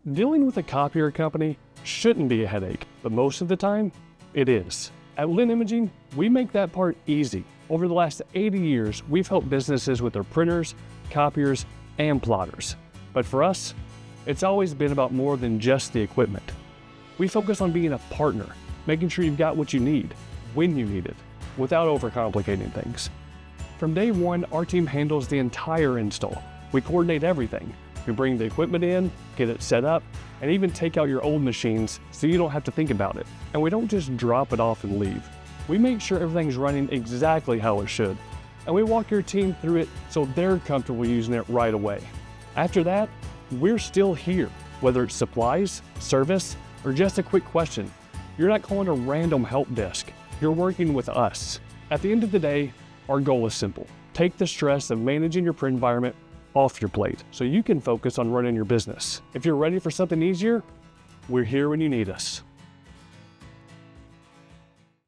Dealing with a copier company shouldn't be a headache, but most of the time, it is. At Lynn Imaging, we make that part easy. Over the last 80 years, we've helped businesses with their printers, copiers, and plotters. But for us, it's always been about more than just the equipment. We focus on being a partner, making sure you've got what you need, when you need it, without overcomplicating things. From day one, our team handles the entire install. We coordinate everything. We bring the equipment in, get it set up, and even take out your old machines so you don't have to think about it. And we don't just drop it off and leave. We make sure everything's running exactly how it should. And we walk your team through it so they're comfortable using it right away. After that, we're still here. Whether it's supplies, service, or just a quick question, you're not calling a random help desk. You're working with us. At the end of the day, our goal is simple. Take the stress of managing your print environment off your plate so you can focus on running your business. If you're ready for something easier, we're here when you need us.